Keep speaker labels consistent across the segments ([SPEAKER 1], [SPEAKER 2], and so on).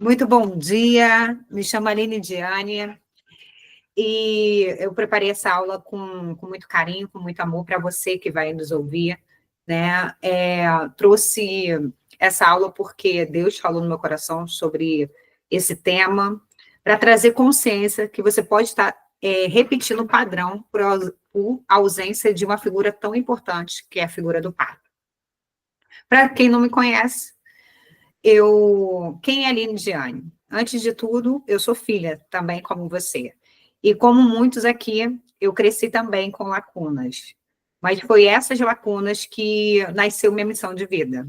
[SPEAKER 1] Muito bom dia, me chamo Aline Diane e eu preparei essa aula com muito carinho, com muito amor para você que vai nos ouvir, né? Trouxe essa aula porque Deus falou no meu coração sobre esse tema, para trazer consciência que você pode estar repetindo o padrão por ausência de uma figura tão importante, que é a figura do pai. Para quem não me conhece, quem é a Aline Diane? Antes de tudo, eu sou filha, também como você. E como muitos aqui, eu cresci também com lacunas. Mas foi essas lacunas que nasceu minha missão de vida.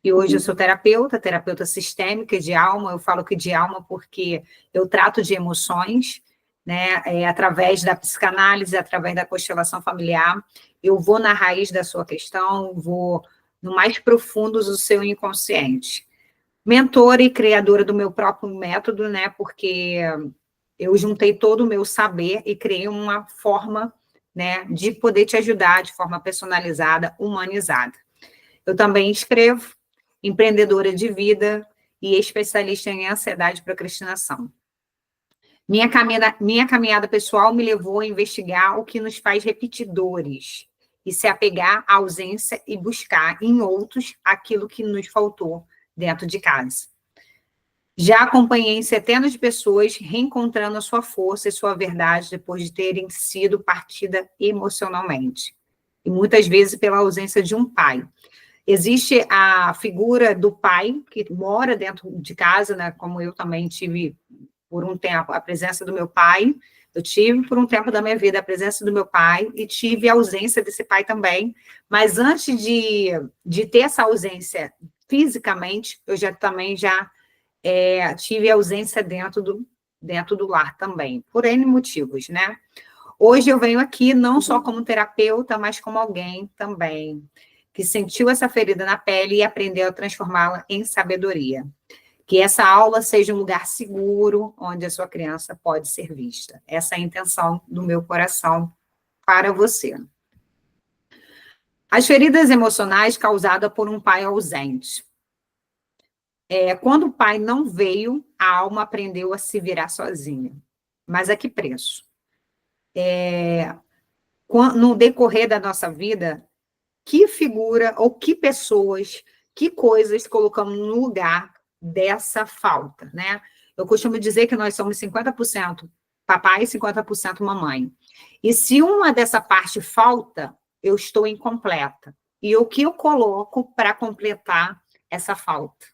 [SPEAKER 1] E hoje eu sou terapeuta sistêmica de alma. Eu falo que de alma porque eu trato de emoções, né? Através da psicanálise, através da constelação familiar. Eu vou na raiz da sua questão, vou no mais profundo do seu inconsciente. Mentora e criadora do meu próprio método, né? Porque eu juntei todo o meu saber e criei uma forma, né, de poder te ajudar de forma personalizada, humanizada. Eu também escrevo, empreendedora de vida e especialista em ansiedade e procrastinação. Minha caminhada pessoal me levou a investigar o que nos faz repetidores e se apegar à ausência e buscar em outros aquilo que nos faltou dentro de casa. Já acompanhei centenas de pessoas reencontrando a sua força e sua verdade depois de terem sido partida emocionalmente. E muitas vezes pela ausência de um pai. Existe a figura do pai, que mora dentro de casa, né? Como eu também tive por um tempo a presença do meu pai. Eu tive por um tempo da minha vida a presença do meu pai e tive a ausência desse pai também. Mas antes de ter essa ausência fisicamente, eu também já tive ausência dentro do lar também, por N motivos, né? Hoje eu venho aqui não só como terapeuta, mas como alguém também que sentiu essa ferida na pele e aprendeu a transformá-la em sabedoria. Que essa aula seja um lugar seguro onde a sua criança pode ser vista. Essa é a intenção do meu coração para você. As feridas emocionais causadas por um pai ausente. Quando o pai não veio, a alma aprendeu a se virar sozinha. Mas a que preço? No decorrer da nossa vida, que figura ou que pessoas, que coisas colocamos no lugar dessa falta, né? Eu costumo dizer que nós somos 50% papai e 50% mamãe. E se uma dessa parte falta, eu estou incompleta. E o que eu coloco para completar essa falta?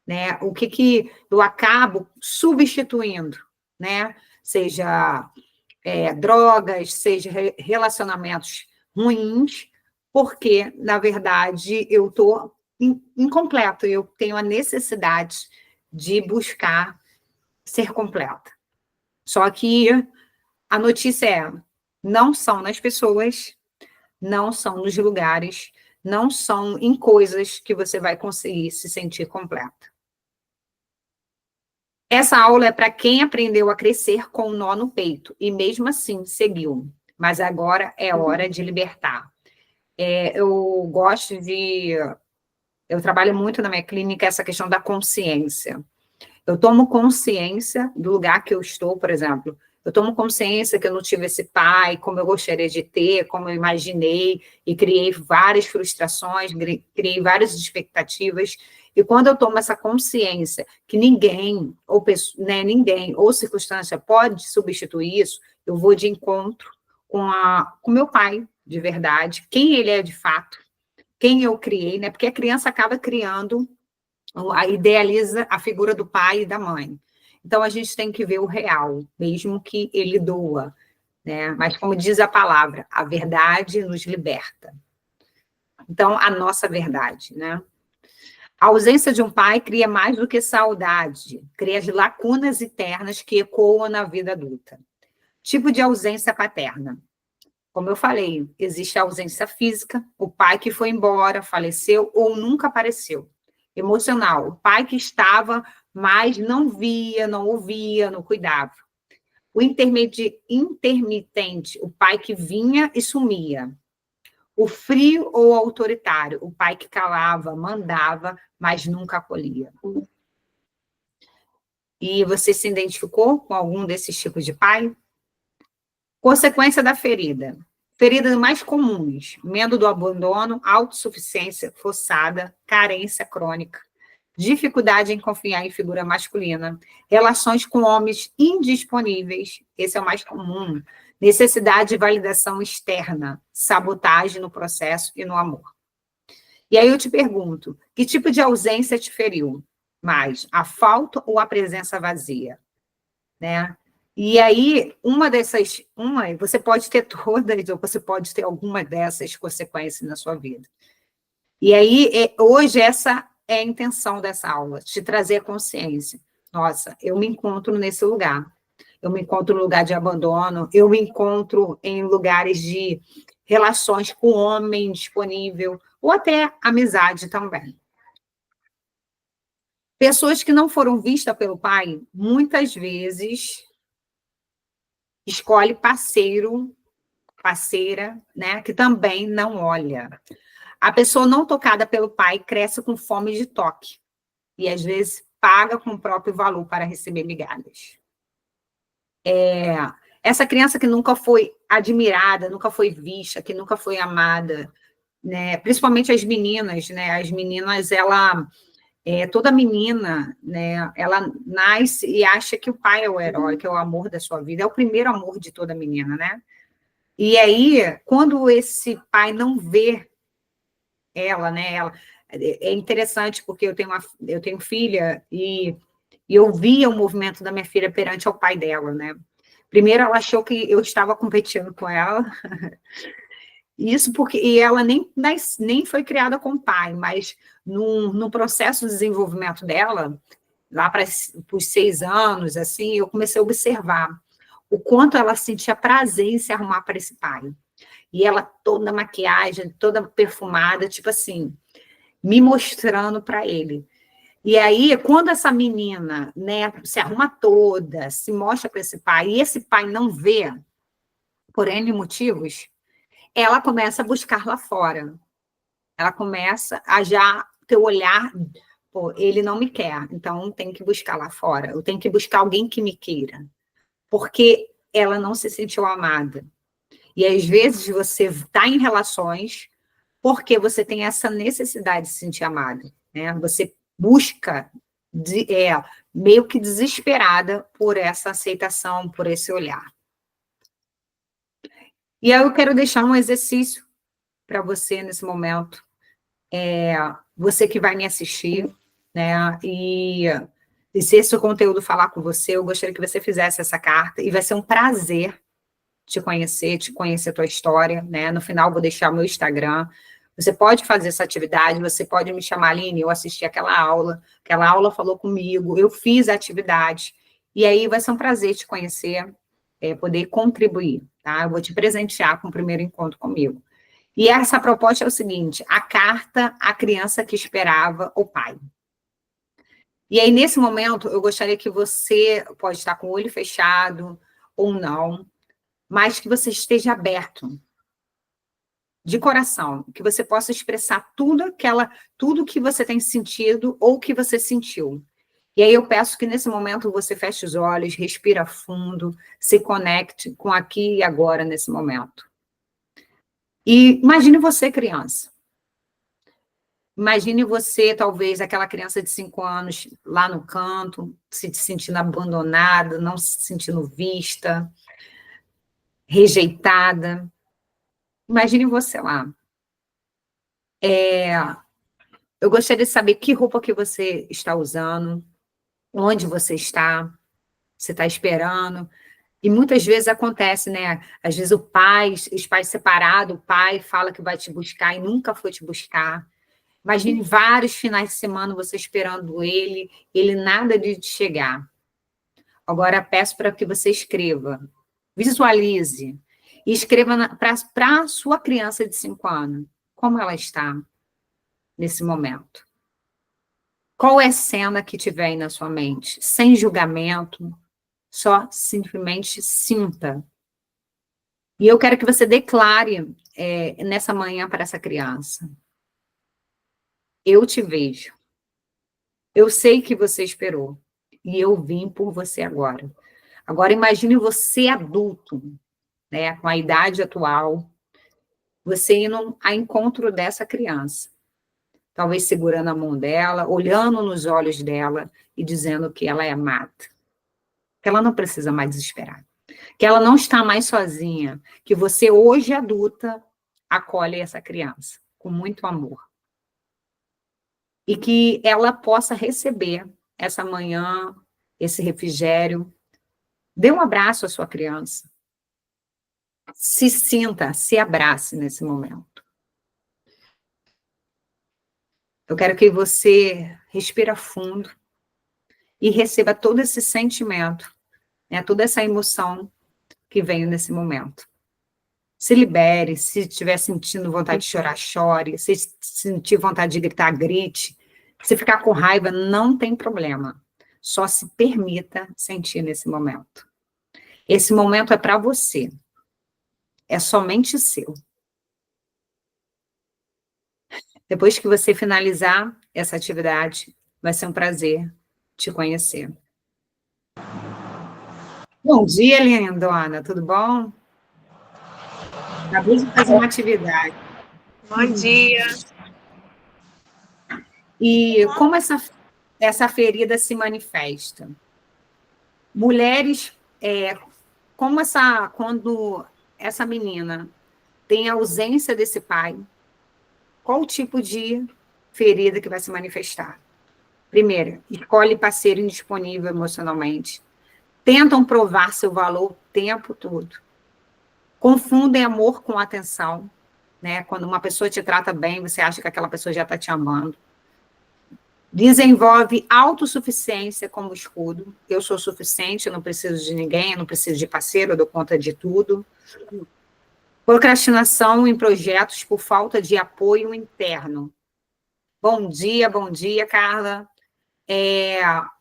[SPEAKER 1] Né? O que eu acabo substituindo, né? Seja drogas, seja relacionamentos ruins, porque, na verdade, eu estou incompleto, eu tenho a necessidade de buscar ser completa. Só que a notícia não são nas pessoas, não são nos lugares, não são em coisas que você vai conseguir se sentir completa. Essa aula é para quem aprendeu a crescer com um nó no peito e mesmo assim seguiu. Mas agora é hora de libertar. Eu gosto de... Eu trabalho muito na minha clínica essa questão da consciência. Eu tomo consciência do lugar que eu estou, por exemplo. Eu tomo consciência que eu não tive esse pai, como eu gostaria de ter, como eu imaginei, e criei várias frustrações, criei várias expectativas. E quando eu tomo essa consciência que ninguém, ou circunstância pode substituir isso, eu vou de encontro com meu pai, de verdade, quem ele é de fato, quem eu criei, né? Porque a criança acaba criando, idealiza a figura do pai e da mãe. Então, a gente tem que ver o real, mesmo que ele doa, né? Mas, como diz a palavra, a verdade nos liberta. Então, a nossa verdade, né? A ausência de um pai cria mais do que saudade, cria as lacunas eternas que ecoam na vida adulta. Tipo de ausência paterna. Como eu falei, existe a ausência física, o pai que foi embora, faleceu ou nunca apareceu. Emocional, o pai que estava, mas não via, não ouvia, não cuidava. O intermitente, o pai que vinha e sumia. O frio ou autoritário, o pai que calava, mandava, mas nunca acolhia. E você se identificou com algum desses tipos de pai? Consequência da ferida. Feridas mais comuns: medo do abandono, autossuficiência forçada, carência crônica, dificuldade em confiar em figura masculina, relações com homens indisponíveis, esse é o mais comum, necessidade de validação externa, sabotagem no processo e no amor. E aí eu te pergunto, que tipo de ausência te feriu mais, a falta ou a presença vazia, né? E aí, você pode ter todas, ou você pode ter alguma dessas consequências na sua vida. E aí, hoje, essa é a intenção dessa aula, te trazer a consciência. Nossa, eu me encontro nesse lugar. Eu me encontro no lugar de abandono, eu me encontro em lugares de relações com homem disponível, ou até amizade também. Pessoas que não foram vistas pelo pai, muitas vezes escolhe parceiro, parceira, né, que também não olha. A pessoa não tocada pelo pai cresce com fome de toque e, às vezes, paga com o próprio valor para receber migalhas. Essa criança que nunca foi admirada, nunca foi vista, que nunca foi amada, né, principalmente as meninas, né, toda menina, né, ela nasce e acha que o pai é o herói, que é o amor da sua vida, é o primeiro amor de toda menina, né? E aí, quando esse pai não vê ela, né, é interessante porque eu tenho filha e eu via o movimento da minha filha perante ao pai dela, né? Primeiro ela achou que eu estava competindo com ela, isso porque e ela nem foi criada com o pai, mas no processo de desenvolvimento dela, lá para os 6 anos, assim, eu comecei a observar o quanto ela sentia prazer em se arrumar para esse pai. E ela toda maquiagem, toda perfumada, tipo assim, me mostrando para ele. E aí, quando essa menina, né, se arruma toda, se mostra para esse pai, e esse pai não vê, por N motivos, ela começa a buscar lá fora. Ela começa a já ter o olhar, pô, ele não me quer, então tem que buscar lá fora. Eu tenho que buscar alguém que me queira. Porque ela não se sentiu amada. E às vezes você está em relações porque você tem essa necessidade de se sentir amada, né? Você busca, meio que desesperada por essa aceitação, por esse olhar. E aí eu quero deixar um exercício para você nesse momento. Você que vai me assistir, né? E se esse conteúdo falar com você, eu gostaria que você fizesse essa carta, e vai ser um prazer te conhecer a tua história, né? No final, vou deixar o meu Instagram. Você pode fazer essa atividade, você pode me chamar, Aline, eu assisti aquela aula falou comigo, eu fiz a atividade, e aí vai ser um prazer te conhecer, poder contribuir, tá? Eu vou te presentear com o primeiro encontro comigo. E essa proposta é o seguinte: a carta à criança que esperava o pai. E aí, nesse momento, eu gostaria que você pode estar com o olho fechado ou não, mas que você esteja aberto, de coração, que você possa expressar tudo que você tem sentido ou que você sentiu. E aí eu peço que nesse momento você feche os olhos, respira fundo, se conecte com aqui e agora nesse momento. E imagine você criança. Imagine você, talvez, aquela criança de 5 anos lá no canto, se sentindo abandonada, não se sentindo vista, rejeitada. Imagine você lá. Eu gostaria de saber que roupa que você está usando, onde você está esperando. E muitas vezes acontece, né? Às vezes os pais separados, o pai fala que vai te buscar e nunca foi te buscar. Imagine vários finais de semana você esperando ele nada de chegar. Agora peço para que você escreva, visualize, e escreva para a sua criança de 5 anos, como ela está nesse momento. Qual é a cena que tiver aí na sua mente? Sem julgamento, só simplesmente sinta. E eu quero que você declare nessa manhã para essa criança: eu te vejo. Eu sei que você esperou. e eu vim por você agora. Agora imagine você adulto, né, com a idade atual, você indo a encontro dessa criança, talvez segurando a mão dela, olhando nos olhos dela e dizendo que ela é amada, que ela não precisa mais desesperar, que ela não está mais sozinha, que você hoje adulta acolhe essa criança com muito amor. E que ela possa receber essa manhã, esse refrigério. Dê um abraço à sua criança. Se sinta, se abrace nesse momento. Eu quero que você respire fundo e receba todo esse sentimento, né, toda essa emoção que veio nesse momento. Se libere, se estiver sentindo vontade de chorar, chore. Se sentir vontade de gritar, grite. Se ficar com raiva, não tem problema. Só se permita sentir nesse momento. Esse momento é para você. É somente seu. Depois que você finalizar essa atividade, vai ser um prazer te conhecer. Bom dia, lindona. Tudo bom? Acabei de fazer uma atividade.
[SPEAKER 2] Bom dia.
[SPEAKER 1] E como essa ferida se manifesta? Mulheres, quando essa menina tem a ausência desse pai, qual o tipo de ferida que vai se manifestar? Primeiro, escolhe parceiro indisponível emocionalmente. Tentam provar seu valor o tempo todo. Confundem amor com atenção, né? Quando uma pessoa te trata bem, você acha que aquela pessoa já está te amando. Desenvolve autossuficiência como escudo. Eu sou suficiente, eu não preciso de ninguém, eu não preciso de parceiro, eu dou conta de tudo. Procrastinação em projetos por falta de apoio interno. Bom dia, Carla.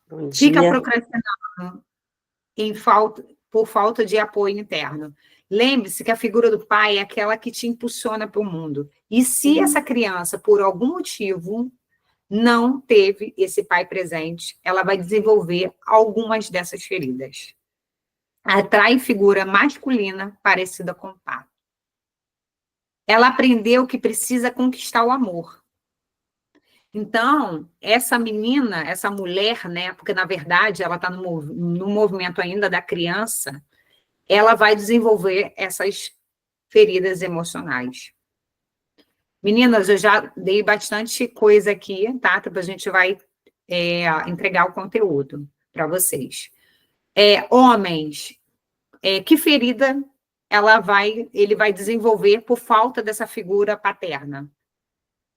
[SPEAKER 2] Bom dia.
[SPEAKER 1] Fica procrastinando por falta de apoio interno. Lembre-se que a figura do pai é aquela que te impulsiona para o mundo. E se essa criança, por algum motivo, não teve esse pai presente, ela vai desenvolver algumas dessas feridas. Atrai figura masculina parecida com o pai. Ela aprendeu que precisa conquistar o amor. Então, essa menina, essa mulher, né, porque na verdade ela está no movimento ainda da criança, ela vai desenvolver essas feridas emocionais. Meninas, eu já dei bastante coisa aqui, tá? Depois a gente vai entregar o conteúdo para vocês. Homens, que ferida ele vai desenvolver por falta dessa figura paterna?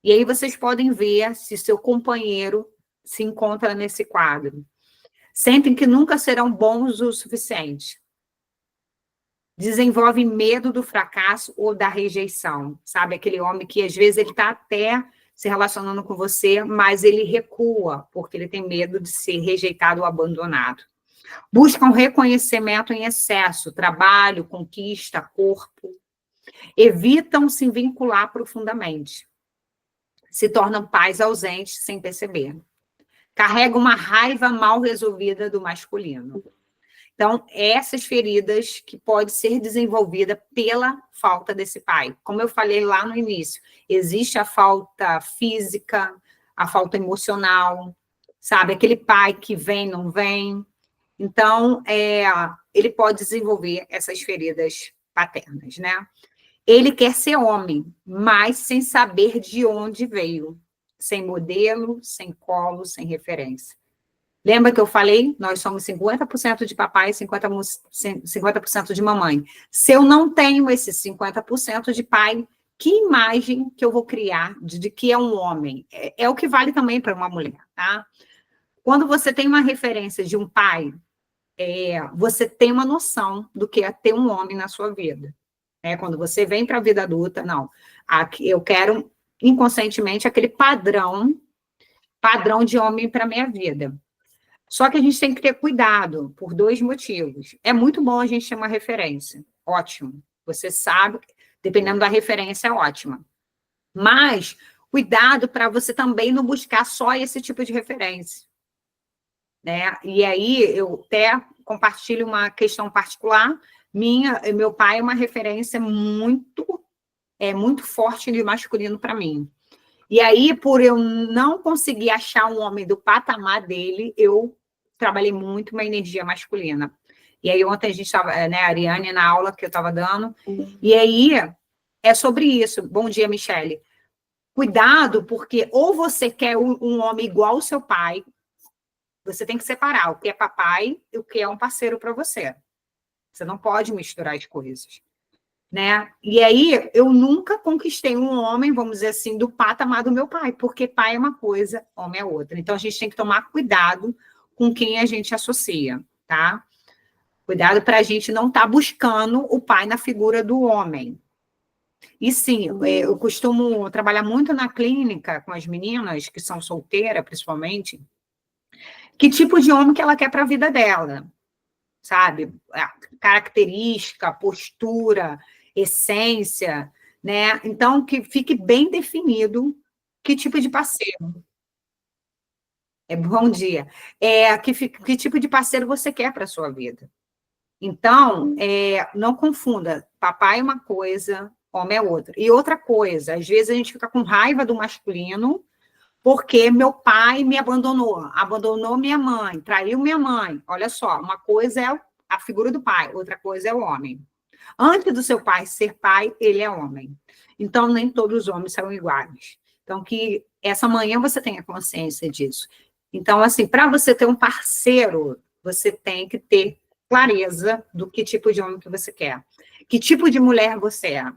[SPEAKER 1] E aí vocês podem ver se seu companheiro se encontra nesse quadro. Sentem que nunca serão bons o suficiente. Desenvolve medo do fracasso ou da rejeição, sabe? Aquele homem que, às vezes, ele está até se relacionando com você, mas ele recua, porque ele tem medo de ser rejeitado ou abandonado. Buscam reconhecimento em excesso, trabalho, conquista, corpo. Evitam se vincular profundamente. Se tornam pais ausentes sem perceber. Carregam uma raiva mal resolvida do masculino. Então, essas feridas que pode ser desenvolvida pela falta desse pai. Como eu falei lá no início, existe a falta física, a falta emocional, sabe? Aquele pai que vem, não vem. Então, ele pode desenvolver essas feridas paternas, né? Ele quer ser homem, mas sem saber de onde veio. Sem modelo, sem colo, sem referência. Lembra que eu falei? Nós somos 50% de papai e 50% de mamãe. Se eu não tenho esse 50% de pai, que imagem que eu vou criar de que é um homem? É o que vale também para uma mulher, tá? Quando você tem uma referência de um pai, você tem uma noção do que é ter um homem na sua vida. Quando você vem para a vida adulta, não. Eu quero, inconscientemente, aquele padrão de homem para a minha vida. Só que a gente tem que ter cuidado por 2 motivos. É muito bom a gente ter uma referência. Ótimo. Você sabe, dependendo da referência, é ótima. Mas, cuidado para você também não buscar só esse tipo de referência. né? E aí eu até compartilho uma questão particular minha. Meu pai é uma referência muito forte de masculino para mim. E aí, por eu não conseguir achar um homem do patamar dele, eu trabalhei muito uma energia masculina. E aí, ontem a gente estava, né, a Ariane, na aula que eu estava dando, e aí é sobre isso. Bom dia, Michele. Cuidado, porque ou você quer um homem igual ao seu pai, você tem que separar o que é papai e o que é um parceiro para você. Você não pode misturar as coisas, né? E aí, eu nunca conquistei um homem, vamos dizer assim, do patamar do meu pai, porque pai é uma coisa, homem é outra. Então, a gente tem que tomar cuidado com quem a gente associa, tá? Cuidado para a gente não estar buscando o pai na figura do homem. E sim, eu costumo trabalhar muito na clínica com as meninas que são solteiras, principalmente, que tipo de homem que ela quer para a vida dela, sabe? A característica, postura, essência, né? Então, que fique bem definido que tipo de parceiro. Bom dia. Que tipo de parceiro você quer para a sua vida. Então, não confunda. Papai é uma coisa, homem é outra. E outra coisa, às vezes a gente fica com raiva do masculino porque meu pai me abandonou minha mãe, traiu minha mãe. Olha só, uma coisa é a figura do pai, outra coisa é o homem. Antes do seu pai ser pai, ele é homem. Então, nem todos os homens são iguais. Então, que essa manhã você tenha consciência disso. Então, assim, para você ter um parceiro, você tem que ter clareza do que tipo de homem que você quer. Que tipo de mulher você é.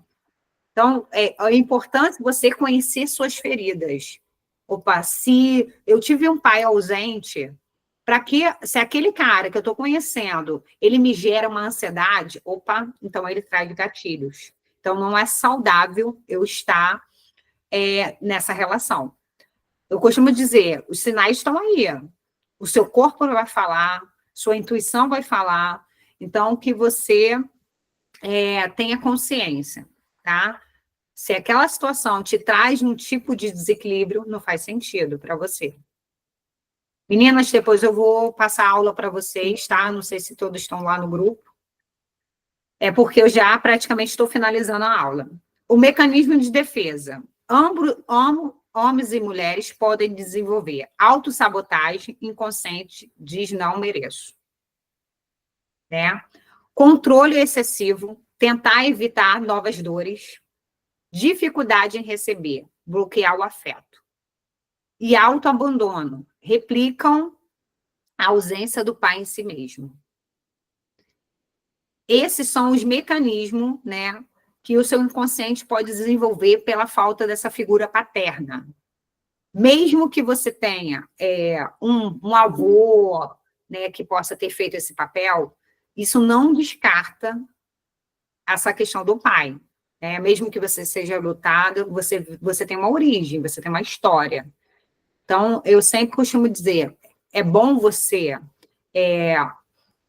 [SPEAKER 1] Então, é importante você conhecer suas feridas. Opa, se eu tive um pai ausente, para que, se aquele cara que eu estou conhecendo, ele me gera uma ansiedade, opa, então ele traz gatilhos. Então, não é saudável eu estar nessa relação. Eu costumo dizer, os sinais estão aí. O seu corpo vai falar, sua intuição vai falar. Então, que você tenha consciência, tá? Se aquela situação te traz um tipo de desequilíbrio, não faz sentido para você. Meninas, depois eu vou passar a aula para vocês, tá? Não sei se todos estão lá no grupo. É porque eu já praticamente estou finalizando a aula. O mecanismo de defesa. Homens e mulheres podem desenvolver autossabotagem inconsciente, diz não mereço. Né? Controle excessivo, tentar evitar novas dores, dificuldade em receber, bloquear o afeto. E autoabandono, replicam a ausência do pai em si mesmo. Esses são os mecanismos, né, que o seu inconsciente pode desenvolver pela falta dessa figura paterna. Mesmo que você tenha um avô, né, que possa ter feito esse papel, isso não descarta essa questão do pai. Mesmo que você seja adotado, você tem uma origem, você tem uma história. Então, eu sempre costumo dizer, é bom você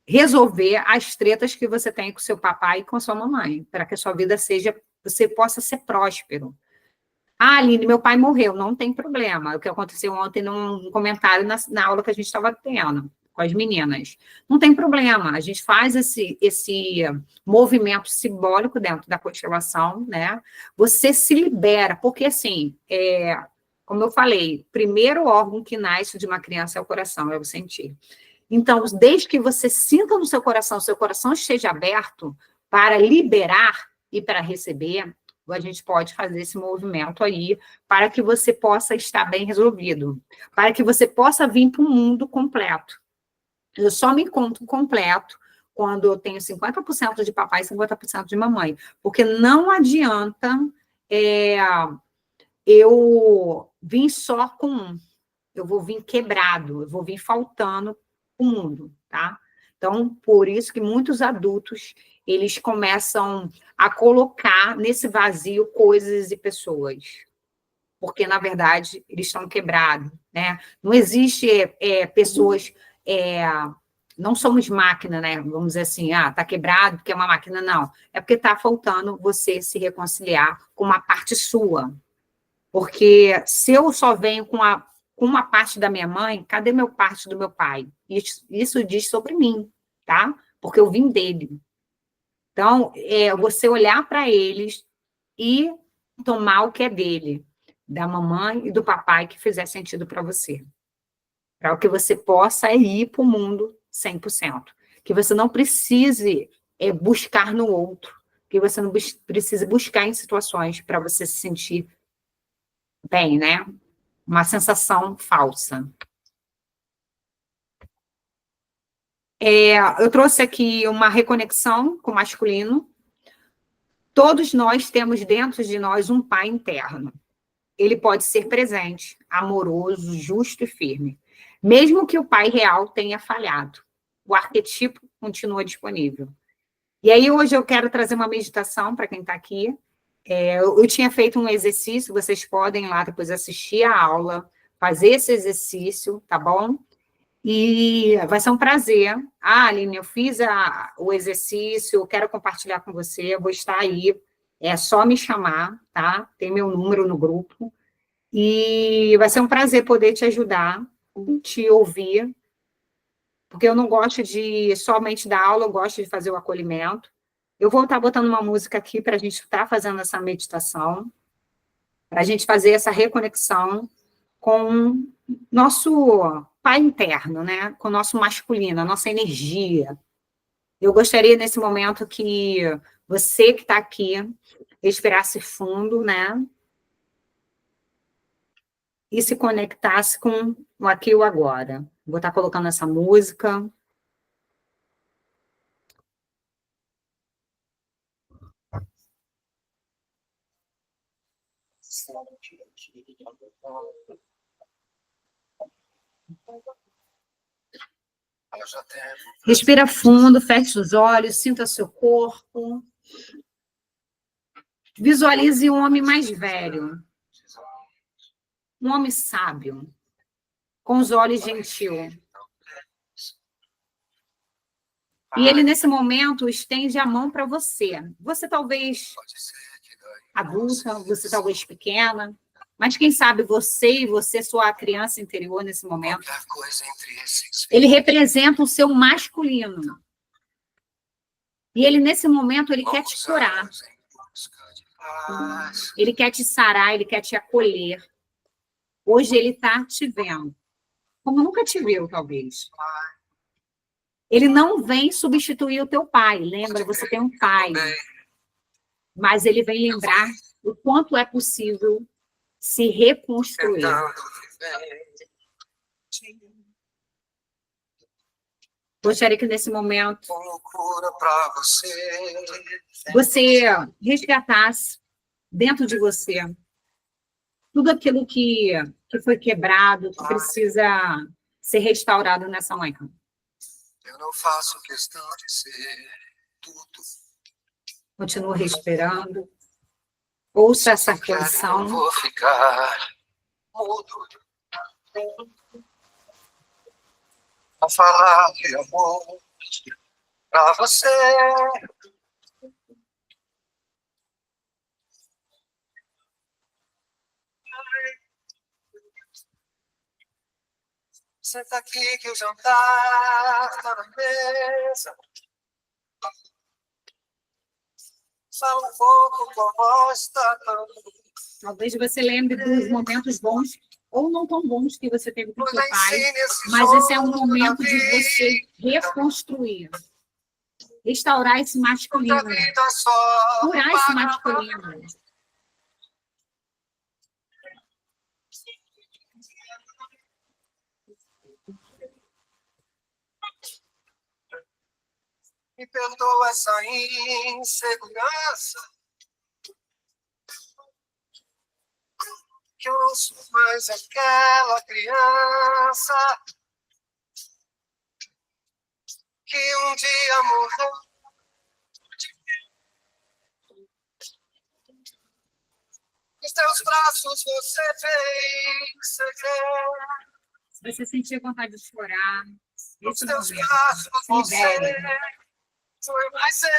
[SPEAKER 1] resolver as tretas que você tem com seu papai e com sua mamãe, para que a sua vida você possa ser próspero. Ah, Aline, meu pai morreu, não tem problema. O que aconteceu ontem num comentário na aula que a gente estava tendo com as meninas. Não tem problema, a gente faz esse movimento simbólico dentro da constelação, né? Você se libera, porque assim, como eu falei, o primeiro órgão que nasce de uma criança é o coração, é o sentir. Então, desde que você sinta no seu coração esteja aberto para liberar e para receber, a gente pode fazer esse movimento aí para que você possa estar bem resolvido, para que você possa vir para o mundo completo. Eu só me encontro completo quando eu tenho 50% de papai e 50% de mamãe, porque não adianta eu vir só com um, eu vou vir quebrado, eu vou vir faltando o mundo, tá? Então, por isso que muitos adultos, eles começam a colocar nesse vazio coisas e pessoas, porque, na verdade, eles estão quebrados, né? Não existe pessoas... não somos máquina, né? Vamos dizer assim, tá quebrado porque é uma máquina, não. É porque tá faltando você se reconciliar com uma parte sua. Porque se eu só venho com com uma parte da minha mãe, cadê meu parte do meu pai? Isso diz sobre mim, tá? Porque eu vim dele. Então, você olhar para eles e tomar o que é dele, da mamãe e do papai que fizer sentido para você. Para que você possa ir para o mundo 100%. Que você não precise buscar no outro. Que você não precise buscar em situações para você se sentir bem, né? Uma sensação falsa. Eu trouxe aqui uma reconexão com o masculino. Todos nós temos dentro de nós um pai interno. Ele pode ser presente, amoroso, justo e firme. Mesmo que o pai real tenha falhado, o arquetipo continua disponível. E aí, hoje eu quero trazer uma meditação para quem está aqui. Eu tinha feito um exercício, vocês podem lá depois assistir a aula, fazer esse exercício, tá bom? E vai ser um prazer. Aline, eu fiz o exercício, eu quero compartilhar com você, eu vou estar aí, é só me chamar, tá? Tem meu número no grupo. E vai ser um prazer poder te ajudar, te ouvir, porque eu não gosto de somente dar aula, eu gosto de fazer o acolhimento. Eu vou estar botando uma música aqui para a gente estar fazendo essa meditação, para a gente fazer essa reconexão com nosso pai interno, né? Com o nosso masculino, a nossa energia. Eu gostaria, nesse momento, que você que está aqui respirasse fundo, né? E se conectasse com o aqui e o agora. Vou estar colocando essa música. Respira fundo, feche os olhos, sinta seu corpo. Visualize um homem mais velho, um homem sábio, com os olhos gentil. E ele, nesse momento, estende a mão para você. Você talvez adulta, você talvez pequena, mas quem sabe você e você, sua criança interior nesse momento. Ele representa o seu masculino. E ele, nesse momento, ele quer te curar. Ele quer te sarar, ele quer te acolher. Hoje ele está te vendo, como nunca te viu, talvez. Ele não vem substituir o teu pai. Lembra, você tem um pai. Mas ele vem lembrar o quanto é possível se reconstruir. Gostaria que, nesse momento, você resgatasse dentro de você tudo aquilo que foi quebrado, que precisa ser restaurado nessa manhã. Eu não faço questão de ser tudo. Continua respirando. Ouça essa canção. Eu vou ficar mudo. A falar de amor pra você. Senta aqui que o jantar tá na mesa. Fala um pouco com a voz tá tão... Talvez você lembre dos momentos bons ou não tão bons que você teve com o seu pai, mas esse é um momento de você reconstruir, restaurar esse masculino, curar esse masculino. Me perdoa essa insegurança, que eu não sou mais aquela criança que um dia morreu. Nos teus braços você fez segredo. Se você sentir vontade de chorar, nos teus braços você foi mais eu.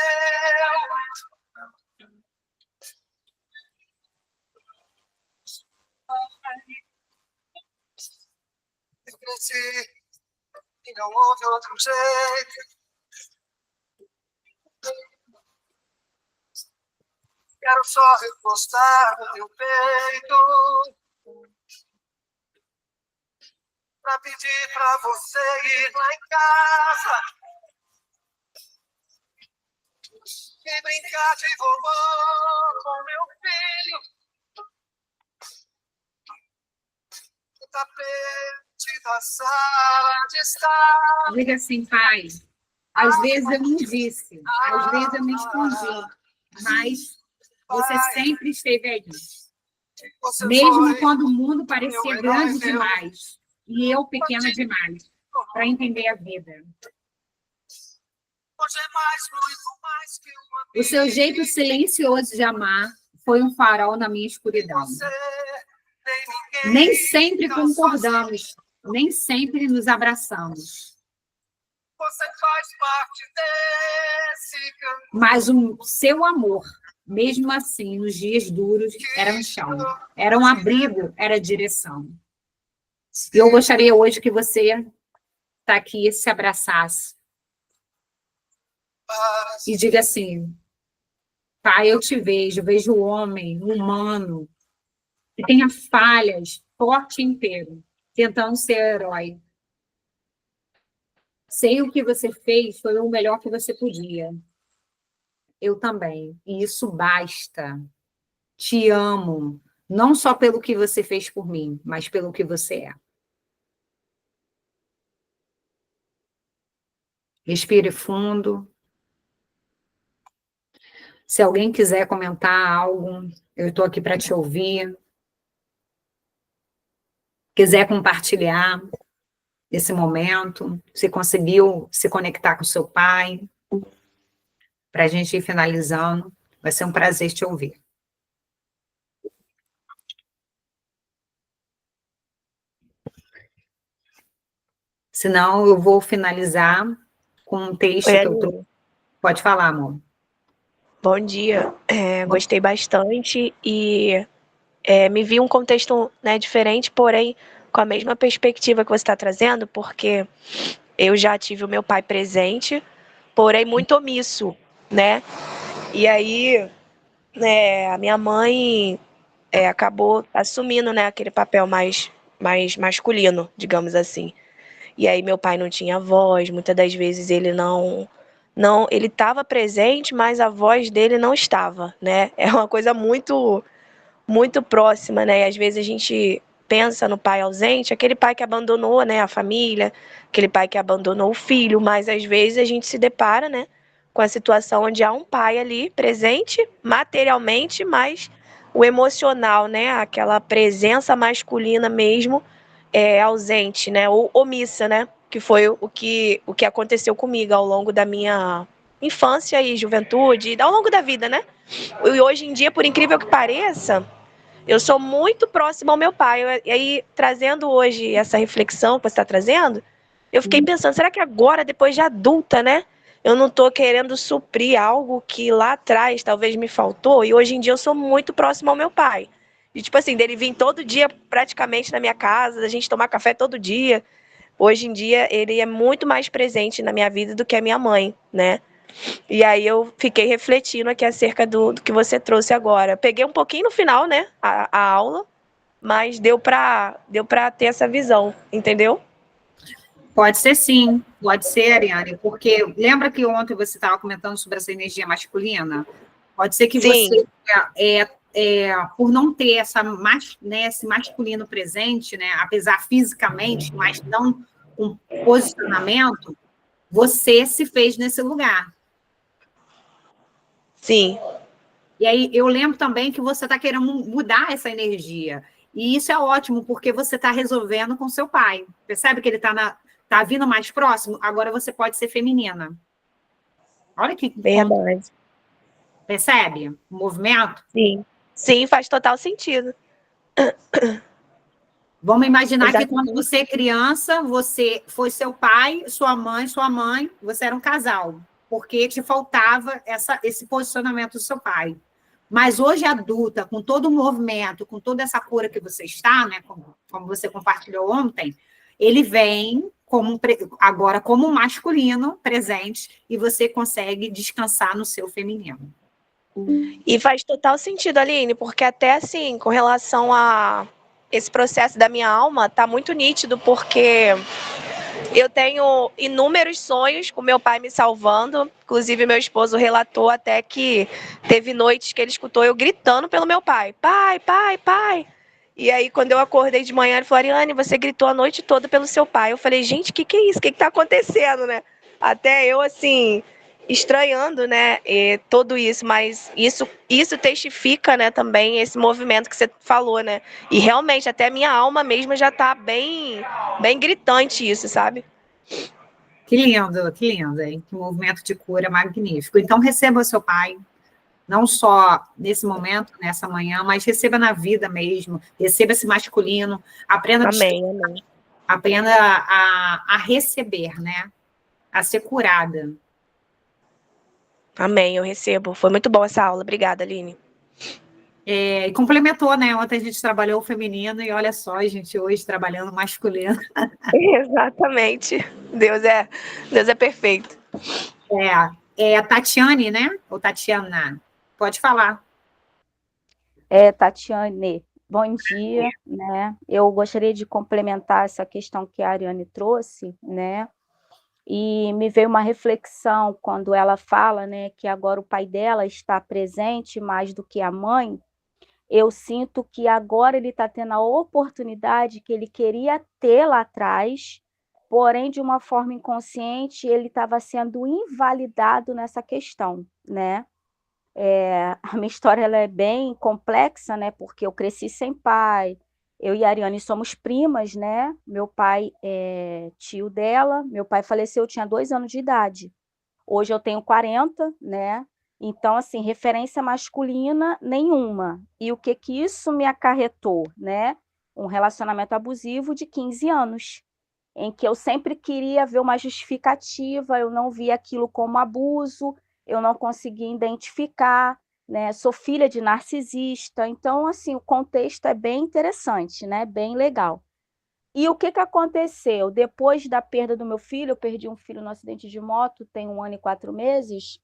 [SPEAKER 3] cresci e não houve outro jeito. Quero só recostar no teu peito pra pedir pra você ir lá em casa e brincar de vovô com meu filho. O tapete da sala de estar.
[SPEAKER 1] Diga assim, pai, às vezes eu não disse, às vezes eu me escondi, mas você sempre esteve aí.
[SPEAKER 3] Você
[SPEAKER 1] Mesmo
[SPEAKER 3] foi
[SPEAKER 1] quando o mundo parecia
[SPEAKER 3] meu herói,
[SPEAKER 1] grande
[SPEAKER 3] meu
[SPEAKER 1] demais e eu pequena demais para entender a vida.
[SPEAKER 3] Hoje é mais, muito mais que uma
[SPEAKER 1] O seu jeito silencioso de amar foi um farol na minha escuridão.
[SPEAKER 3] você, nem ninguém.
[SPEAKER 1] Nem sempre concordamos, nem sempre nos abraçamos,
[SPEAKER 3] Você faz parte desse canto.
[SPEAKER 1] mas o seu amor, mesmo assim, nos dias duros, era um chão, era um abrigo, era direção. E eu gostaria hoje que você está aqui, se abraçasse e diga assim, pai, eu te vejo o homem, o humano, que tenha falhas, forte e inteiro, tentando ser herói. Sei o que você fez, foi o melhor que você podia. Eu também. E isso basta. Te amo. Não só pelo que você fez por mim, mas pelo que você é. Respire fundo. Se alguém quiser comentar algo, eu estou aqui para te ouvir. Quiser compartilhar esse momento, se conseguiu se conectar com seu pai, para a gente ir finalizando, vai ser um prazer te ouvir. Senão, eu vou finalizar com um texto
[SPEAKER 2] Oi,
[SPEAKER 1] que eu trouxe. Pode falar, amor.
[SPEAKER 2] bom dia. Gostei bastante e me vi um contexto, né, diferente, porém com a mesma perspectiva que você está trazendo, porque eu já tive o meu pai presente, porém muito omisso, né? E aí, a minha mãe acabou assumindo, né, aquele papel mais masculino, digamos assim. E aí meu pai não tinha voz, muitas das vezes ele não, ele estava presente, mas a voz dele não estava, né? É uma coisa muito próxima, né? E às vezes a gente pensa no pai ausente, aquele pai que abandonou, né, a família, aquele pai que abandonou o filho, mas às vezes a gente se depara, né, com a situação onde há um pai ali presente materialmente, mas o emocional, né, aquela presença masculina mesmo é ausente, né, ou omissa, né, que foi o que aconteceu comigo ao longo da minha infância e juventude, ao longo da vida, né? E hoje em dia, por incrível que pareça, eu sou muito próxima ao meu pai. E aí, trazendo hoje essa reflexão que você está trazendo, eu fiquei pensando, será que agora, depois de adulta, né? Eu não estou querendo suprir algo que lá atrás talvez me faltou, e hoje em dia eu sou muito próxima ao meu pai. E tipo assim, dele vir todo dia praticamente na minha casa, da gente tomar café todo dia. Hoje em dia ele é muito mais presente na minha vida do que a minha mãe, né? E aí eu fiquei refletindo aqui acerca do que você trouxe agora. Peguei um pouquinho no final, né, a aula, mas deu pra ter essa visão, entendeu?
[SPEAKER 1] Pode ser sim, pode ser, Ariane, porque lembra que ontem você estava comentando sobre essa energia masculina? Pode ser que
[SPEAKER 2] Sim.
[SPEAKER 1] você, por não ter esse masculino presente, né, apesar fisicamente, mas não com posicionamento, você se fez nesse lugar.
[SPEAKER 2] Sim.
[SPEAKER 1] E aí eu lembro também que você está querendo mudar essa energia. E isso é ótimo, porque você está resolvendo com seu pai. Percebe que ele está vindo mais próximo? Agora você pode ser feminina. Olha que...
[SPEAKER 2] Verdade.
[SPEAKER 1] Percebe o movimento?
[SPEAKER 2] Sim. Sim, faz total sentido.
[SPEAKER 1] Vamos imaginar
[SPEAKER 2] Exatamente.
[SPEAKER 1] que quando você é criança, você foi seu pai, sua mãe, você era um casal, porque te faltava esse posicionamento do seu pai. Mas hoje, adulta, com todo o movimento, com toda essa cura que você está, né, como você compartilhou ontem, ele vem agora como masculino presente e você consegue descansar no seu feminino.
[SPEAKER 2] E faz total sentido, Aline, porque até assim, com relação a esse processo da minha alma, tá muito nítido, porque eu tenho inúmeros sonhos com meu pai me salvando. Inclusive, meu esposo relatou até que teve noites que ele escutou eu gritando pelo meu pai. Pai, pai, pai. E aí, quando eu acordei de manhã, ele falou, Ariane, você gritou a noite toda pelo seu pai. Eu falei, gente, o que é isso? O que tá acontecendo, né? Até eu, assim, estranhando, né, tudo isso. Mas isso testifica, né, também esse movimento que você falou, né? E realmente, até a minha alma mesmo já tá bem gritante isso, sabe?
[SPEAKER 1] Que lindo, hein? Que movimento de cura magnífico. Então, receba o seu pai, não só nesse momento, nessa manhã, mas receba na vida mesmo, receba esse masculino, aprenda
[SPEAKER 2] Amém.
[SPEAKER 1] aprenda a receber, né? A ser curada.
[SPEAKER 2] Amém, eu recebo. Foi muito bom essa aula. Obrigada, Aline.
[SPEAKER 1] E complementou, né? Ontem a gente trabalhou o feminino e olha só, a gente hoje trabalhando o masculino.
[SPEAKER 2] Exatamente. Deus é perfeito.
[SPEAKER 1] É a Tatiane, né? Ou Tatiana? Pode falar.
[SPEAKER 4] Tatiane, bom dia, né? Eu gostaria de complementar essa questão que a Ariane trouxe, né? E me veio uma reflexão quando ela fala, né, que agora o pai dela está presente mais do que a mãe. Eu sinto que agora ele está tendo a oportunidade que ele queria ter lá atrás, porém, de uma forma inconsciente, ele estava sendo invalidado nessa questão, né? A minha história ela é bem complexa, né? Porque eu cresci sem pai. Eu e a Ariane somos primas, né? Meu pai é tio dela. Meu pai faleceu, eu tinha 2 anos de idade. Hoje eu tenho 40, né? Então, assim, referência masculina nenhuma. E o que que isso me acarretou, né? Um relacionamento abusivo de 15 anos, em que eu sempre queria ver uma justificativa, eu não via aquilo como abuso, eu não conseguia identificar, né? Sou filha de narcisista, então, assim, o contexto é bem interessante, né? Bem legal. E o que que aconteceu? Depois da perda do meu filho, eu perdi um filho no acidente de moto, tem 1 ano e 4 meses,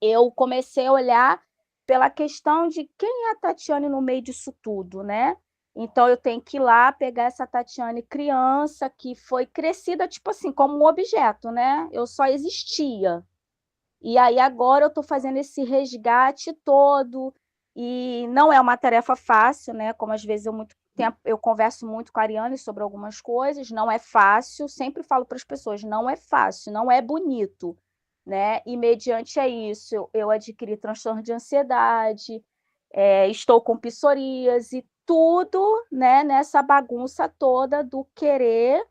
[SPEAKER 4] eu comecei a olhar pela questão de quem é a Tatiane no meio disso tudo, né? Então eu tenho que ir lá pegar essa Tatiane criança que foi crescida, tipo assim, como um objeto, né? Eu só existia. E aí agora eu estou fazendo esse resgate todo, e não é uma tarefa fácil, né? Como às vezes eu converso muito com a Ariane sobre algumas coisas, não é fácil, sempre falo para as pessoas, não é fácil, não é bonito, né? E mediante a isso, eu adquiri transtorno de ansiedade, estou com psoríase, tudo, né, nessa bagunça toda do querer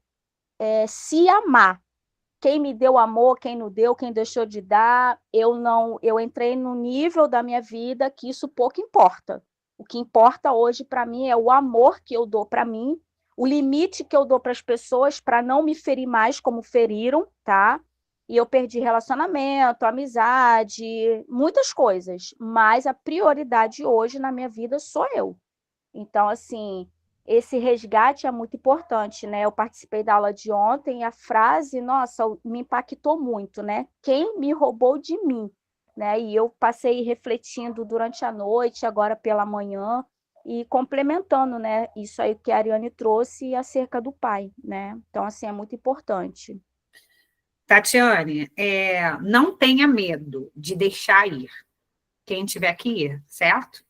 [SPEAKER 4] se amar. Quem me deu amor, quem não deu, quem deixou de dar, eu entrei no nível da minha vida que isso pouco importa. O que importa hoje para mim é o amor que eu dou para mim, o limite que eu dou para as pessoas para não me ferir mais como feriram, tá? E eu perdi relacionamento, amizade, muitas coisas, mas a prioridade hoje na minha vida sou eu. Então, assim, esse resgate é muito importante, né? Eu participei da aula de ontem e a frase, nossa, me impactou muito, né? Quem me roubou de mim, né? E eu passei refletindo durante a noite, agora pela manhã, e complementando, né? Isso aí que a Ariane trouxe acerca do pai, né? Então, assim, é muito importante.
[SPEAKER 1] Tatiane, não tenha medo de deixar ir quem tiver que ir, certo?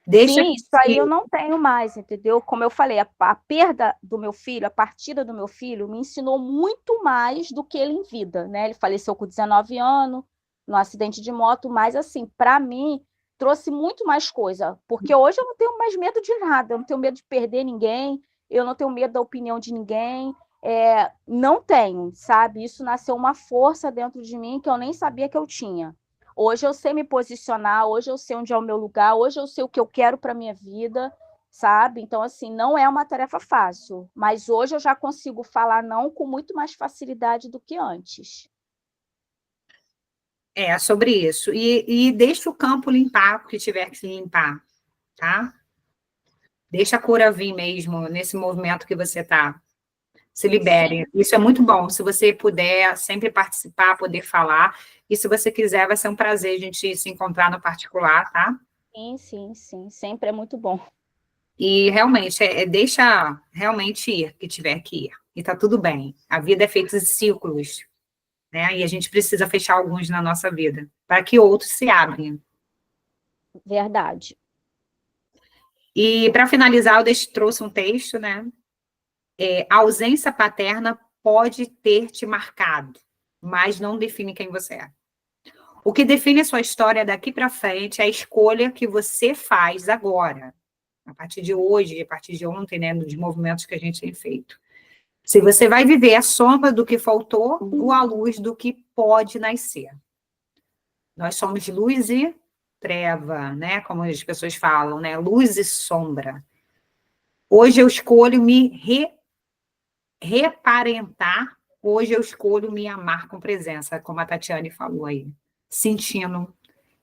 [SPEAKER 1] Deixa
[SPEAKER 4] Sim, isso aí eu não tenho mais, entendeu? Como eu falei, a perda do meu filho, a partida do meu filho, me ensinou muito mais do que ele em vida, né? Ele faleceu com 19 anos, no acidente de moto, mas, assim, para mim, trouxe muito mais coisa, porque hoje eu não tenho mais medo de nada, eu não tenho medo de perder ninguém, eu não tenho medo da opinião de ninguém, não tenho, sabe? Isso nasceu uma força dentro de mim que eu nem sabia que eu tinha. Hoje eu sei me posicionar, hoje eu sei onde é o meu lugar, hoje eu sei o que eu quero para a minha vida, sabe? Então, assim, não é uma tarefa fácil, mas hoje eu já consigo falar não com muito mais facilidade do que antes.
[SPEAKER 1] sobre isso. E deixa o campo limpar o que tiver que limpar, tá? Deixa a cura vir mesmo nesse movimento que você está. Se libere. Isso é muito bom. Se você puder sempre participar, poder falar. E se você quiser, vai ser um prazer a gente se encontrar no particular, tá?
[SPEAKER 4] Sim. Sempre é muito bom.
[SPEAKER 1] E realmente, deixa realmente ir, que tiver que ir. E tá tudo bem. A vida é feita de ciclos, né? E a gente precisa fechar alguns na nossa vida, para que outros se abrem.
[SPEAKER 4] Verdade.
[SPEAKER 1] E, para finalizar, eu trouxe um texto, né? A ausência paterna pode ter te marcado, mas não define quem você é. O que define a sua história daqui para frente é a escolha que você faz agora, a partir de hoje, a partir de ontem, né, dos movimentos que a gente tem feito. Se você vai viver a sombra do que faltou ou a luz do que pode nascer. Nós somos luz e treva, né, como as pessoas falam, né, luz e sombra. Hoje eu escolho me reparentar, hoje eu escolho me amar com presença, como a Tatiane falou aí. Sentindo,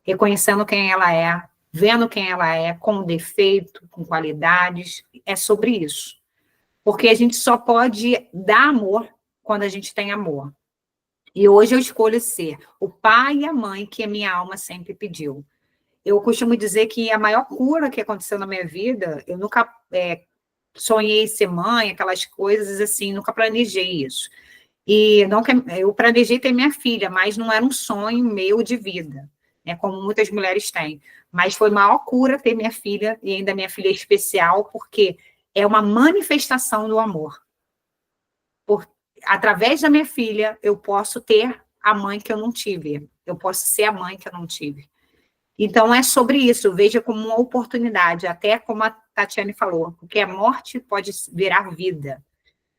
[SPEAKER 1] reconhecendo quem ela é, vendo quem ela é, com defeito, com qualidades, é sobre isso. Porque a gente só pode dar amor quando a gente tem amor. E hoje eu escolho ser o pai e a mãe que a minha alma sempre pediu. Eu costumo dizer que a maior cura que aconteceu na minha vida, eu nunca sonhei ser mãe, aquelas coisas assim, nunca planejei isso. E não que eu planejei ter minha filha, mas não era um sonho meu de vida, né, como muitas mulheres têm. Mas foi a maior cura ter minha filha, e ainda minha filha é especial, porque é uma manifestação do amor. Através da minha filha, eu posso ter a mãe que eu não tive. Eu posso ser a mãe que eu não tive. Então, é sobre isso. Veja como uma oportunidade, até como a Tatiane falou, porque a morte pode virar vida.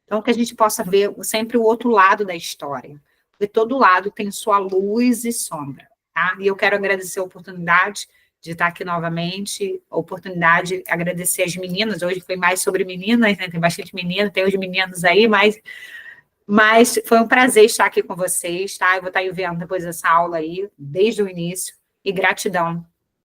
[SPEAKER 1] Então, que a gente possa ver sempre o outro lado da história. Porque todo lado tem sua luz e sombra. Tá? E eu quero agradecer a oportunidade de estar aqui novamente, a oportunidade de agradecer as meninas. Hoje foi mais sobre meninas, né? Tem bastante meninas, tem os meninos aí, mas foi um prazer estar aqui com vocês, tá? Eu vou estar vendo depois dessa aula aí, desde o início. E gratidão